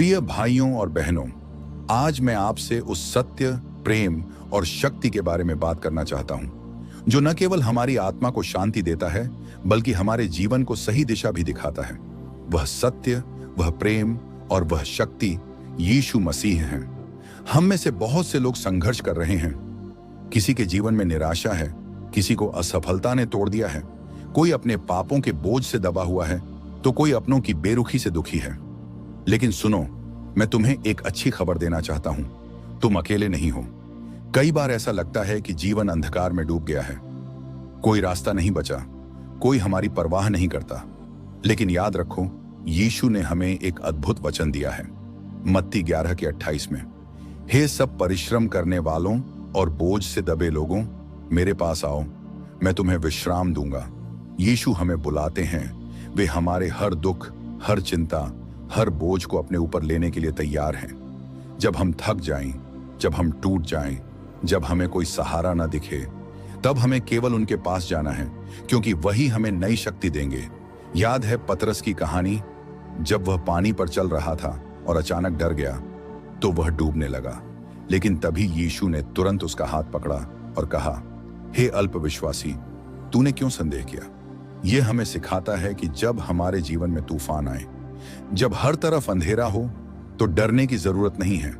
प्रिय भाइयों और बहनों, आज मैं आपसे उस सत्य, प्रेम और शक्ति के बारे में बात करना चाहता हूं जो न केवल हमारी आत्मा को शांति देता है बल्कि हमारे जीवन को सही दिशा भी दिखाता है। वह सत्य, वह प्रेम और वह शक्ति यीशु मसीह है। हम में से बहुत से लोग संघर्ष कर रहे हैं। किसी के जीवन में निराशा है, किसी को असफलता ने तोड़ दिया है, कोई अपने पापों के बोझ से दबा हुआ है तो कोई अपनों की बेरुखी से दुखी है। लेकिन सुनो, मैं तुम्हें एक अच्छी खबर देना चाहता हूं, तुम अकेले नहीं हो। कई बार ऐसा लगता है कि जीवन अंधकार में डूब गया है, कोई रास्ता नहीं बचा, कोई हमारी परवाह नहीं करता। लेकिन याद रखो, यीशु ने हमें एक अद्भुत वचन दिया है। मत्ती 11:28 में, हे सब परिश्रम करने वालों और बोझ से दबे लोगों, मेरे पास आओ, मैं तुम्हें विश्राम दूंगा। यीशु हमें बुलाते हैं। वे हमारे हर दुख, हर चिंता, हर बोझ को अपने ऊपर लेने के लिए तैयार हैं। जब हम थक जाएं, जब हम टूट जाएं, जब हमें कोई सहारा ना दिखे, तब हमें केवल उनके पास जाना है, क्योंकि वही हमें नई शक्ति देंगे। याद है पतरस की कहानी, जब वह पानी पर चल रहा था और अचानक डर गया तो वह डूबने लगा। लेकिन तभी यीशु ने तुरंत उसका हाथ पकड़ा और कहा, हे अल्पविश्वासी, तूने क्यों संदेह किया। यह हमें सिखाता है कि जब हमारे जीवन में तूफान आए, जब हर तरफ अंधेरा हो, तो डरने की जरूरत नहीं है।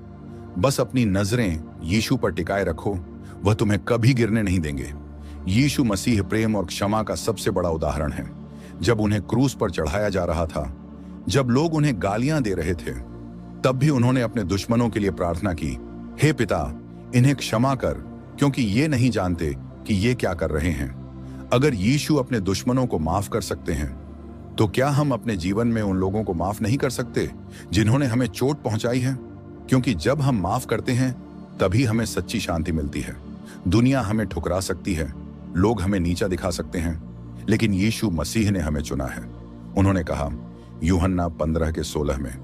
बस अपनी नजरें यीशु पर टिकाए रखो, वह तुम्हें कभी गिरने नहीं देंगे। यीशु मसीह प्रेम और क्षमा का सबसे बड़ा उदाहरण है। जब उन्हें क्रूस पर चढ़ाया जा रहा था, जब लोग उन्हें गालियां दे रहे थे, तब भी उन्होंने अपने दुश्मनों के लिए प्रार्थना की, हे पिता, इन्हें क्षमा कर, क्योंकि ये नहीं जानते कि ये क्या कर रहे हैं। अगर यीशु अपने दुश्मनों को माफ कर सकते हैं, तो क्या हम अपने जीवन में उन लोगों को माफ नहीं कर सकते जिन्होंने हमें चोट पहुंचाई है। क्योंकि जब हम माफ करते हैं, तभी हमें सच्ची शांति मिलती है। दुनिया हमें ठुकरा सकती है, लोग हमें नीचा दिखा सकते हैं, लेकिन यीशु मसीह ने हमें चुना है। उन्होंने कहा यूहन्ना 15:16 में,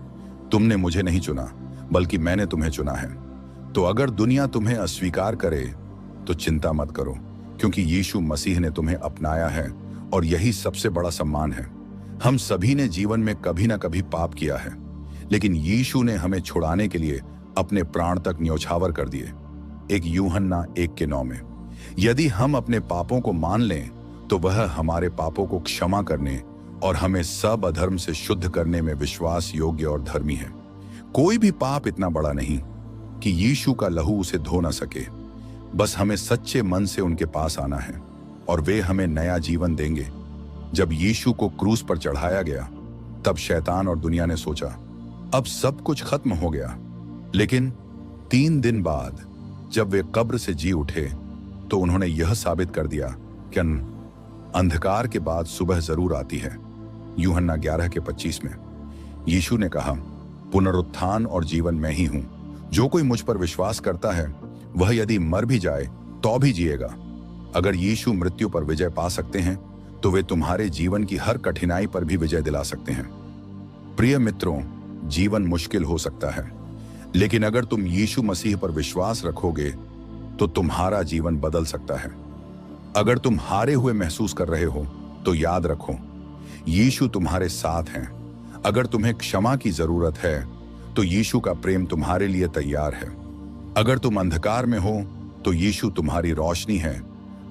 तुमने मुझे नहीं चुना बल्कि मैंने तुम्हें चुना है। तो अगर दुनिया तुम्हें अस्वीकार करे तो चिंता मत करो, क्योंकि यीशु मसीह ने तुम्हें अपनाया है और यही सबसे बड़ा सम्मान है। हम सभी ने जीवन में कभी ना कभी पाप किया है, लेकिन यीशु ने हमें छुड़ाने के लिए अपने प्राण तक न्योछावर कर दिए। एक यूहन्ना 1:9 में, यदि हम अपने पापों को मान लें तो वह हमारे पापों को क्षमा करने और हमें सब अधर्म से शुद्ध करने में विश्वास योग्य और धर्मी है। कोई भी पाप इतना बड़ा नहीं कि यीशु का लहू उसे धो ना सके। बस हमें सच्चे मन से उनके पास आना है और वे हमें नया जीवन देंगे। जब यीशु को क्रूस पर चढ़ाया गया, तब शैतान और दुनिया ने सोचा अब सब कुछ खत्म हो गया। लेकिन 3 दिन बाद जब वे कब्र से जी उठे, तो उन्होंने यह साबित कर दिया कि अंधकार के बाद सुबह जरूर आती है। यूहन्ना 11:25 में यीशु ने कहा, पुनरुत्थान और जीवन मैं ही हूं। जो कोई मुझ पर विश्वास करता है, वह यदि मर भी जाए तो भी जिएगा। अगर यीशु मृत्यु पर विजय पा सकते हैं, तो वे तुम्हारे जीवन की हर कठिनाई पर भी विजय दिला सकते हैं। प्रिय मित्रों, जीवन मुश्किल हो सकता है, लेकिन अगर तुम यीशु मसीह पर विश्वास रखोगे तो तुम्हारा जीवन बदल सकता है। अगर तुम हारे हुए महसूस कर रहे हो, तो याद रखो, यीशु तुम्हारे साथ हैं। अगर तुम्हें क्षमा की जरूरत है, तो यीशु का प्रेम तुम्हारे लिए तैयार है। अगर तुम अंधकार में हो, तो यीशु तुम्हारी रोशनी है।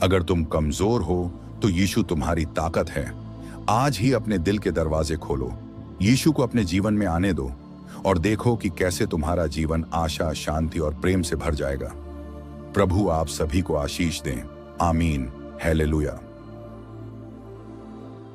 अगर तुम कमजोर हो, तो यीशु तुम्हारी ताकत है। आज ही अपने दिल के दरवाजे खोलो, यीशु को अपने जीवन में आने दो और देखो कि कैसे तुम्हारा जीवन आशा, शांति और प्रेम से भर जाएगा। प्रभु आप सभी को आशीष दें। आमीन। हालेलुया।